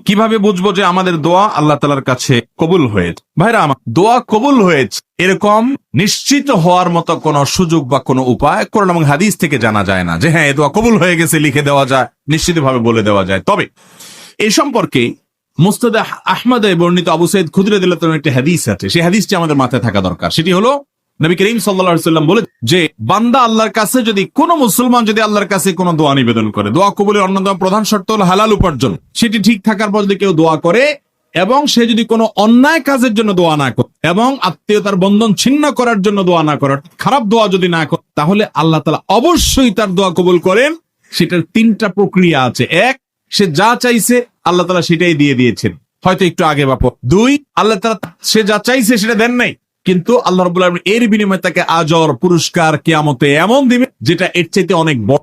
কিভাবে বুঝবো যে আমাদের দোয়া আল্লাহ তাআলার কাছে কবুল হয়েছে? ভাইরা আমার, দোয়া কবুল হয়েছে এরকম নিশ্চিত হওয়ার মতো কোনো সুযোগ বা কোনো উপায় কোরআন এবং হাদিস থেকে জানা যায় না যে হ্যাঁ এই দোয়া কবুল হয়ে গেছে লিখে দেওয়া যায়, নিশ্চিতভাবে বলে দেওয়া যায়। তবে এই সম্পর্কে মুসনাদ আহমদে বর্ণিত আবু সাঈদ খুদরি রাদিয়াল্লাহু তাআলার একটি হাদিস আছে, সেই হাদিসটি আমাদের মাথায় থাকা দরকার। সেটি হলো নবী করিম সাল্লাল্লাহু আলাইহি ওয়াসাল্লাম বলে যে বান্দা আল্লাহর কাছে যদি কোনো মুসলমান যদি আল্লাহর কাছে কোনো দোয়া নিবেদন করে, দোয়া কবুলের অন্যতম প্রধান শর্ত হলো হালাল উপার্জন। সেটি ঠিক থাকার পর যদি কেউ দোয়া করে এবং সে যদি কোনো অন্যায় কাজের জন্য দোয়া না করে এবং আত্মীয়তার বন্ধন ছিন্ন করার জন্য দোয়া না করে, খারাপ দোয়া যদি না করে, তাহলে আল্লাহ তাআলা অবশ্যই তার দোয়া কবুল করেন। সেটার তিনটা প্রক্রিয়া আছে। এক, সে যা চাইছে আল্লাহ তাআলা সেটাই দিয়ে দিয়েছেন, হয়তো একটু আগে বা পর। দুই, আল্লাহ তাআলা সে যা চাইছে সেটা দেন নাই, কিন্তু আল্লাহ রাব্বুল আলামিন এর বিনিময়ে তাকে আজর পুরস্কার কিয়ামতে এমন দিবে যেটা এর চাইতে অনেক বড়।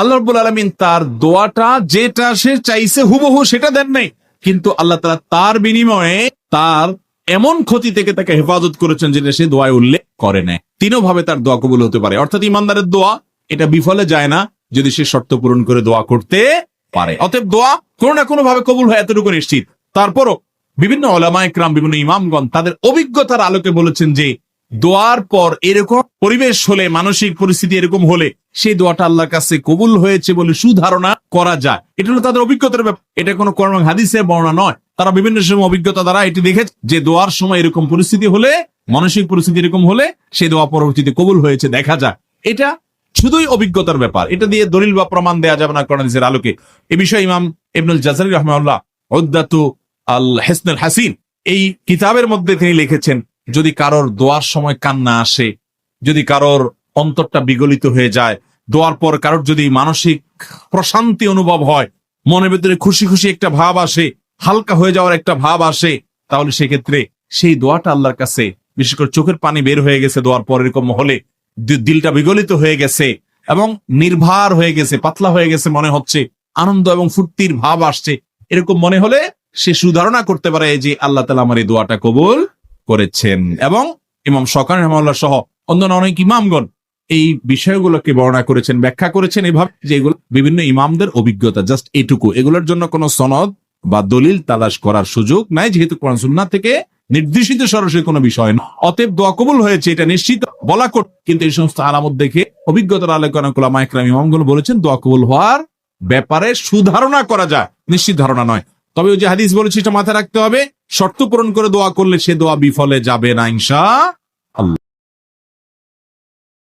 আল্লাহ রাব্বুল আলামিন তার দোয়াটা যেটা সে চাইছে হুবহু সেটা দেন নাই, কিন্তু আল্লাহ তাআলা তার বিনিময়ে তার এমন ক্ষতি থেকে তাকে হেফাজত করেছেন যেটা সে দোয়ায় উল্লেখ করে নেয়। তিনও ভাবে তার দোয়া কবুল হতে পারে। অর্থাৎ ইমানদারের দোয়া এটা বিফলে যায় না যদি সে শর্ত পূরণ করে দোয়া করতে পারে। অতএব দোয়া কোনো না কোনো ভাবে কবুল হয়, এতটুকু নিশ্চিত। তারপরও বিভিন্ন উলামায়ে কেরাম, বিভিন্ন ইমামগণ তাদের অভিজ্ঞতার আলোকে বলেছেন যে দোয়ার পর এরকম পরিবেশ হলে, মানসিক পরিস্থিতি এরকম হলে সেই দোয়াটা আল্লাহর কাছে কবুল হয়েছে বলে সুধারণা করা যায়। এটা হলো তাদের অভিজ্ঞতার ব্যাপার, এটা কোনো কোরআন হাদিসের বর্ণনা নয়। তারা বিভিন্ন সময় অভিজ্ঞতা দ্বারা এটি দেখেছে যে দোয়ার সময় এরকম পরিস্থিতি হলে, মানসিক পরিস্থিতি এরকম হলে সেই দোয়া পরবর্তীতে কবুল হয়েছে দেখা যায়। এটা শুধুই অভিজ্ঞতার ব্যাপার, এটা দিয়ে দলিল বা প্রমাণ দেওয়া যাবে না কোরআন হাদিসের আলোকে। এ বিষয়ে ইমাম ইবনুল জাযারি রাহিমাহুল্লাহ উদ্দাতু আল হিসনুল হাসিন এই কিতাবের মধ্যে তিনি লিখেছেন, যদি কারোর দোয়ার সময় কান্না আসে, যদি কারোর অন্তরটা বিগলিত হয়ে যায়, দোয়ার পর কারোর যদি মানসিক প্রশান্তি অনুভব হয়, মনের ভিতরে খুশি খুশি একটা ভাব আসে, হালকা হয়ে যাওয়ার একটা ভাব আসে, তাহলে সেক্ষেত্রে সেই দোয়াটা আল্লাহর কাছে, বিশেষ করে চোখের পানি বের হয়ে গেছে দোয়ার পর এরকম হলে, দিলটা বিগলিত হয়ে গেছে এবং নির্ভার হয়ে গেছে, পাতলা হয়ে গেছে মনে হচ্ছে, আনন্দ এবং ফুর্তির ভাব আসছে, এরকম মনে হলে সে সুধারণা করতে পারে যে আল্লাহ তাআলা আমার এই দোয়াটা কবুল করেছেন। এবং ইমাম শওকানি রাহিমাহুল্লাহ সহ অন্যান্য অনেক ইমামগণ এই বিষয়গুলোকে বর্ণনা করেছেন, ব্যাখ্যা করেছেন এভাবে যে এগুলো বিভিন্ন ইমামদের অভিজ্ঞতা, জাস্ট এটুকু। এগুলোর জন্য কোনো সনদ বা দলিল তালাশ করার সুযোগ নাই, যেহেতু কোরআন সুন্নাহ থেকে নির্দেশিত সরাসরি কোনো বিষয় না। অতএব দোয়া কবুল হয়েছে এটা নিশ্চিত বলা কঠিন, কিন্তু এই সমস্ত আলামত দেখে অভিজ্ঞতার আলোচনা উলামায়ে কেরাম ইমামগণ বলেছেন দোয়া কবুল হওয়ার ব্যাপারে সুধারণা করা যায়, নিশ্চিত ধারণা নয়। তবে ওই যে হাদিস বলেছি এটা মাথায় রাখতে হবে, শর্ত পূরণ করে দোয়া করলে সে দোয়া বিফলে যাবে না ইনশাআল্লাহ।